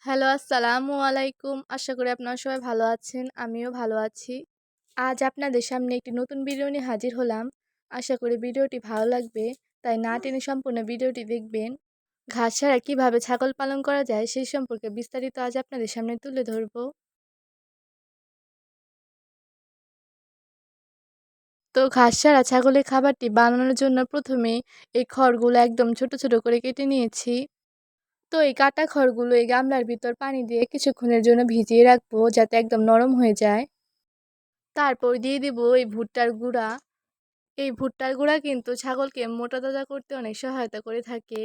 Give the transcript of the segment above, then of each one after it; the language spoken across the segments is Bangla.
হ্যালো, আসসালামু আলাইকুম। আশা করি আপনারা সবাই ভালো আছেন। আমিও ভালো আছি। আজ আপনাদের সামনে একটি নতুন ভিডিও নিয়ে হাজির হলাম। আশা করি ভিডিওটি ভালো লাগবে। তাই না টেনে সম্পূর্ণ ভিডিওটি দেখবেন। ঘাস ছাড়া কীভাবে ছাগল পালন করা যায় সেই সম্পর্কে বিস্তারিত আজ আপনাদের সামনে তুলে ধরব। তো ঘাস ছাড়া ছাগলের খাবারটি বানানোর জন্য প্রথমে এই খড়গুলো একদম ছোট ছোট করে কেটে নিয়েছি। তো এই কাটা খড়গুলো এই গামলার ভিতর পানি দিয়ে কিছুক্ষণের জন্য ভিজিয়ে রাখবো যাতে একদম নরম হয়ে যায়। তারপর দিয়ে দিব এই ভুট্টার গুঁড়া। এই ভুট্টার গুঁড়া কিন্তু ছাগলকে মোটা তাজা করতে অনেক সহায়তা করে থাকে।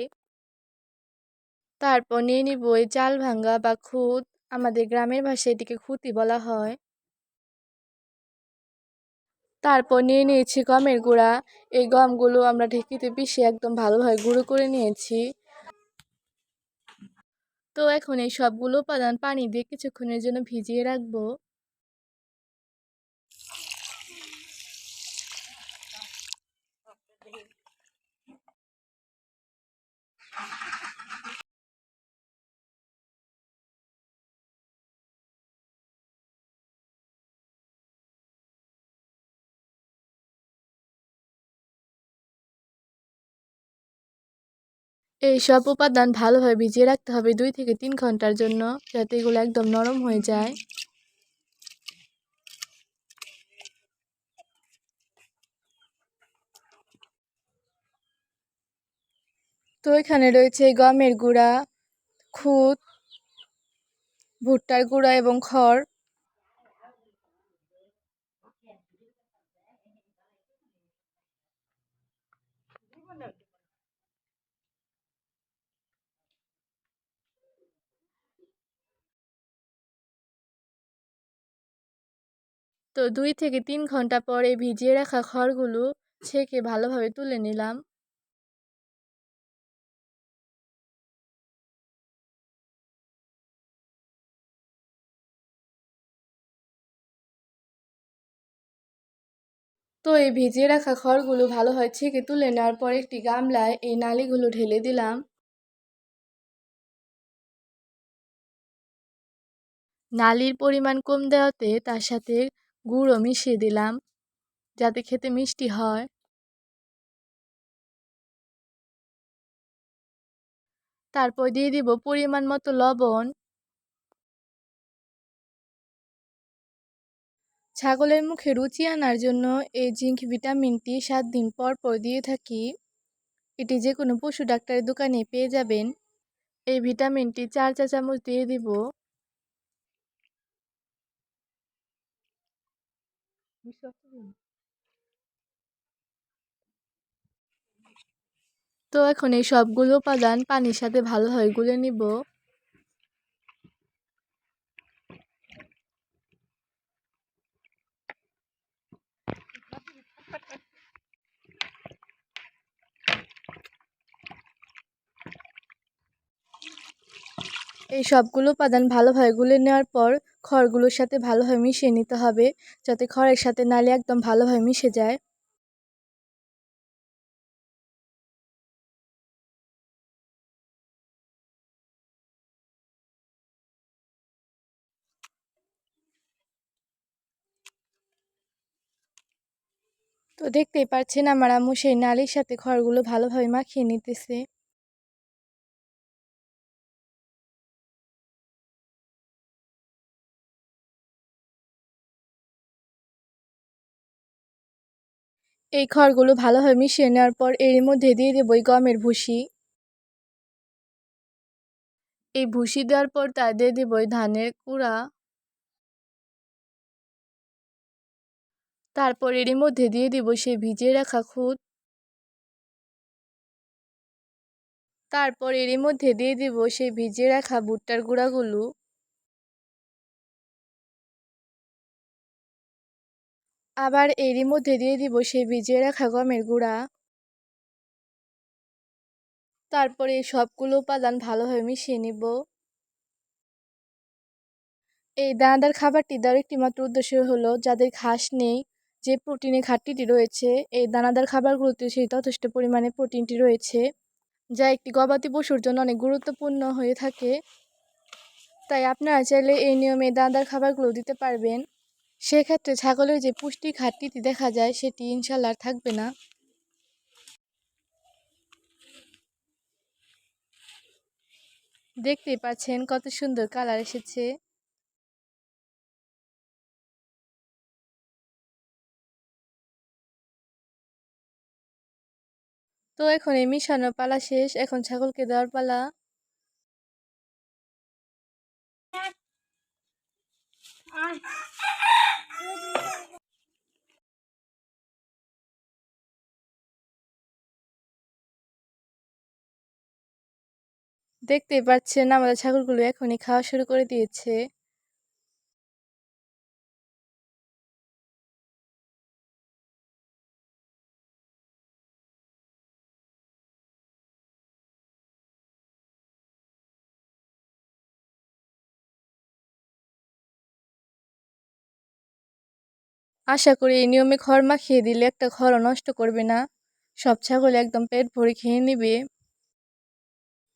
তারপর নিয়ে নিব এই চাল ভাঙ্গা বা খুদ। আমাদের গ্রামের ভাষায় এটিকে খুতি বলা হয়। তারপর নিয়ে নিয়েছি গমের গুঁড়া। এই গমগুলো আমরা ঢেঁকিতে পিষে একদম ভালোভাবে গুঁড়ো করে নিয়েছি। তো এখন এই সবগুলো উপাদান পানি দিয়ে কিছুক্ষণের জন্য ভিজিয়ে রাখবো। এই সব উপাদান ভালোভাবে ভিজিয়ে রাখতে হবে 2 থেকে 3 ঘন্টার জন্য, যাতে এগুলো একদম নরম হয়ে যায়। তো এখানে রয়েছে গমের গুঁড়া, খুদ, ভুট্টার গুঁড়া এবং খড়। তো 2 থেকে 3 ঘন্টা পরে ভিজিয়ে রাখা খড়গুলো ছেঁকে ভালোভাবে তুলে নিলাম। তো এই ভিজিয়ে রাখা খড়গুলো ভালোভাবে ছেঁকে তুলে নেওয়ার পর একটি গামলায় এই নালিগুলো ঢেলে দিলাম। নালির পরিমাণ কম দেওয়াতে তার সাথে গুঁড়ো মিশিয়ে দিলাম যাতে খেতে মিষ্টি হয়। তারপর দিয়ে দিব পরিমাণ মতো লবণ। ছাগলের মুখে রুচি আনার জন্য এই জিঙ্ক ভিটামিনটি 7 দিন পর পর দিয়ে থাকি। এটি যে কোনো পশু ডাক্তারের দোকানে পেয়ে যাবেন। এই ভিটামিনটি 4 চা চামচ দিয়ে দিব। তো এখন এই সবগুলো উপাদান পানির সাথে ভালোভাবে গুলে নিব। এই সবগুলো উপাদান ভালোভাবে গুলে নেওয়ার পর খড়গুলোর সাথে ভালোভাবে মিশিয়ে নিতে হবে, যাতে খড়ের সাথে নালি একদম ভালোভাবে মিশে যায়। তো দেখতেই পাচ্ছেন আমার আম্মু সেই নালির সাথে খড়গুলো ভালোভাবে মাখিয়ে নিতেছে। এই খড়গুলো ভালোভাবে মিশিয়ে নেওয়ার পর এর মধ্যে দিয়ে দেবো এই গমের ভুসি। এই ভুসি দেওয়ার পর তা দিয়ে দেবো এই ধানের কুড়া। তারপর এরই মধ্যে দিয়ে দিব সেই ভিজিয়ে রাখা খুদ। তারপর এরই মধ্যে দিয়ে দিব সেই ভিজিয়ে রাখা ভুট্টার গুঁড়াগুলো। আবার এরই মধ্যে দিয়ে দিব সেই ভিজিয়ে রাখা গমের গুঁড়া। তারপরে এই সবগুলো উপাদান ভালোভাবে মিশিয়ে নিব। এই দানাদার খাবারটি দেওয়ার একটি মাত্র উদ্দেশ্য হলো যাদের ঘাস নেই, যে প্রোটিনের ঘাটতিটি রয়েছে, এই দানাদার খাবারগুলোতে সেই যথেষ্ট পরিমাণে প্রোটিনটি রয়েছে, যা একটি গবাদি পশুর জন্য অনেক গুরুত্বপূর্ণ হয়ে থাকে। তাই আপনারা চাইলে এই নিয়মে দানাদার খাবারগুলো দিতে পারবেন। সেক্ষেত্রে ছাগলের যে পুষ্টি ঘাটতিটি দেখা যায় সেটি ইনশাল্লাহ আর থাকবে না। দেখতেই পাচ্ছেন কত সুন্দর কালার এসেছে। তো এখন এই মিশানোর পালা শেষ, এখন ছাগলকে দেওয়ার পালা। দেখতেই পাচ্ছেন আমাদের ছাগলগুলো এখনই খাওয়া শুরু করে দিয়েছে। আশা করি এই নিয়মে খড় মাখিয়ে দিলে একটা খড়ও নষ্ট করবে না, সব ছাগল একদম পেট ভরে খেয়ে নেবে।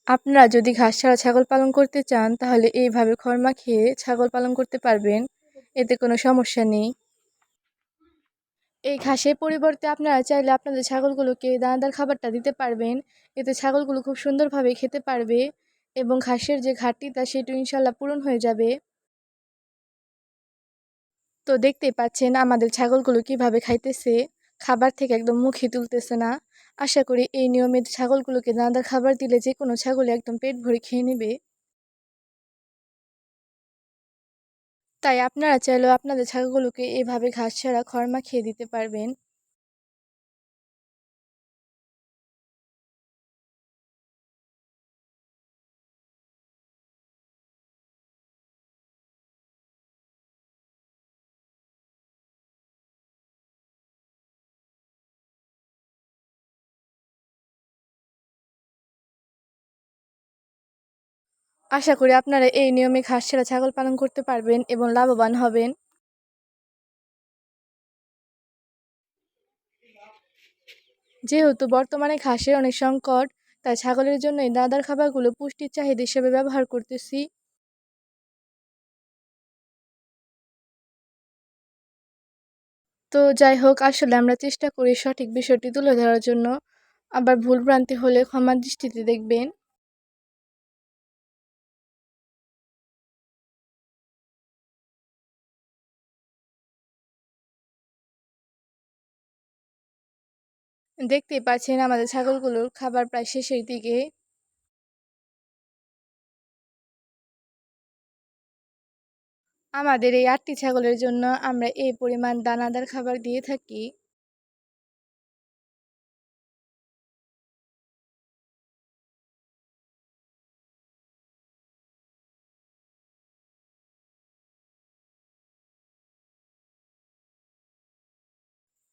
আপনারা যদি ঘাস ছাড়া ছাগল পালন করতে চান তাহলে এইভাবে খড় মাখিয়ে ছাগল পালন করতে পারবেন, এতে কোনো সমস্যা নেই। এই ঘাসের পরিবর্তে আপনারা চাইলে আপনাদের ছাগলগুলোকে দানাদার খাবারটা দিতে পারবেন, এতে ছাগলগুলো খুব সুন্দরভাবে খেতে পারবে এবং ঘাসের যে ঘাটতিটা সেটা ইনশাল্লাহ পূরণ হয়ে যাবে। তো দেখতেই পাচ্ছেন আমাদের ছাগলগুলো কিভাবে খাইতেছে, খাবার থেকে একদম মুখে তুলতেছে না। আশা করি এই নিয়মে ছাগলগুলোকে দানাদার খাবার দিলে যে কোনো ছাগল একদম পেট ভরে খেয়ে নেবে। তাই আপনারা চাইলেও আপনাদের ছাগলগুলোকে এভাবে ঘাস ছাড়া খড় মাখিয়ে দিতে পারবেন। আশা করি আপনারা এই নিয়মে ঘাস ছাড়া ছাগল পালন করতে পারবেন এবং লাভবান হবেন। যেহেতু বর্তমানে ঘাসের অনেক সংকট, তাই ছাগলের জন্য এই দানাদার খাবারগুলো পুষ্টির চাহিদা হিসেবে ব্যবহার করতেছি। তো যাই হোক, আসলে আমরা চেষ্টা করি সঠিক বিষয়টি তুলে ধরার জন্য, আবার ভুলভ্রান্তি হলে ক্ষমার দৃষ্টিতে দেখবেন। দেখতেই পাচ্ছেন আমাদের ছাগলগুলোর খাবার প্রায় শেষের দিকে। আমাদের এই ৮টি ছাগলের জন্য আমরা এই পরিমাণ দানাদার খাবার দিয়ে থাকি।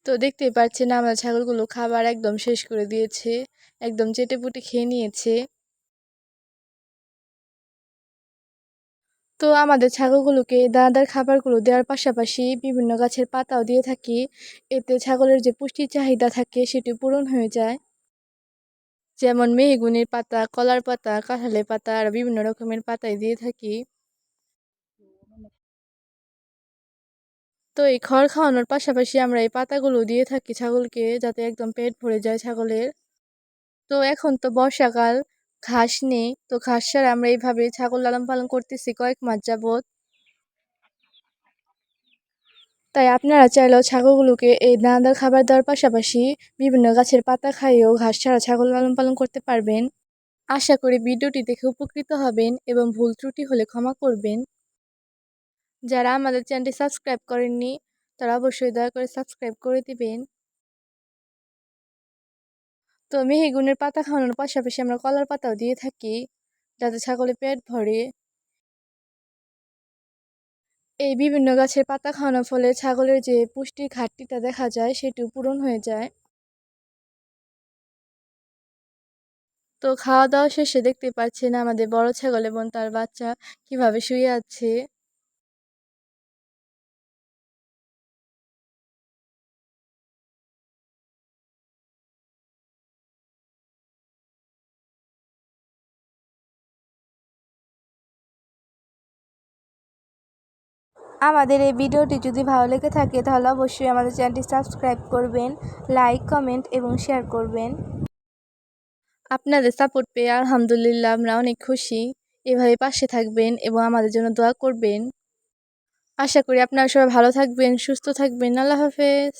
তো দেখতেই পাচ্ছেন আমাদের ছাগলগুলো খাবার একদম শেষ করে দিয়েছে, একদম চেটেপুটে খেয়ে নিয়েছে। তো আমাদের ছাগলগুলোকে দানাদার খাবারগুলো দেওয়ার পাশাপাশি বিভিন্ন গাছের পাতাও দিয়ে থাকি, এতে ছাগলের যে পুষ্টির চাহিদা থাকে সেটি পূরণ হয়ে যায়। যেমন মেহগনির পাতা, কলার পাতা, কাঁঠালের পাতা আর বিভিন্ন রকমের পাতাই দিয়ে থাকি। তো এই খড় খাওয়ানোর পাশাপাশি আমরা এই পাতাগুলো দিয়ে থাকি ছাগলকে, যাতে একদম পেট ভরে যায় ছাগলের। তো এখন তো বর্ষাকাল, ঘাস নেই, তো ঘাস ছাড়া আমরা এইভাবে ছাগল লালন পালন করতেছি কয়েক মাস যাবত। তাই আপনারা চাইলেও ছাগলগুলোকে এই দানাদার খাবার দেওয়ার পাশাপাশি বিভিন্ন গাছের পাতা খাইয়েও ঘাস ছাড়া ছাগল লালন পালন করতে পারবেন। আশা করি ভিডিওটি দেখে উপকৃত হবেন এবং ভুল ত্রুটি হলে ক্ষমা করবেন। যারা আমাদের চ্যানেলটি সাবস্ক্রাইব করেননি তারা অবশ্যই দয়া করে সাবস্ক্রাইব করে দিবেন। তো মেহগনির পাতা খাওয়ানোর পাশাপাশি আমরা কলার পাতাও দিয়ে থাকি, যাতে ছাগলের পেট ভরে। এই বিভিন্ন গাছের পাতা খাওয়ানোর ফলে ছাগলের যে পুষ্টির ঘাটতিটা দেখা যায় সেটিও পূরণ হয়ে যায়। তো খাওয়া দাওয়া শেষে দেখতে পাচ্ছেন আমাদের বড় ছাগল এবং তার বাচ্চা কিভাবে শুয়ে আছে। আমাদের এই ভিডিওটি যদি ভালো লেগে থাকে তাহলে অবশ্যই আমাদের চ্যানেলটি সাবস্ক্রাইব করবেন, লাইক, কমেন্ট এবং শেয়ার করবেন। আপনাদের সাপোর্ট পেয়ে আলহামদুলিল্লাহ আমরা অনেক খুশি। এভাবে পাশে থাকবেন এবং আমাদের জন্য দোয়া করবেন। আশা করি আপনারা সবাই ভালো থাকবেন, সুস্থ থাকবেন। আল্লাহ হাফেজ।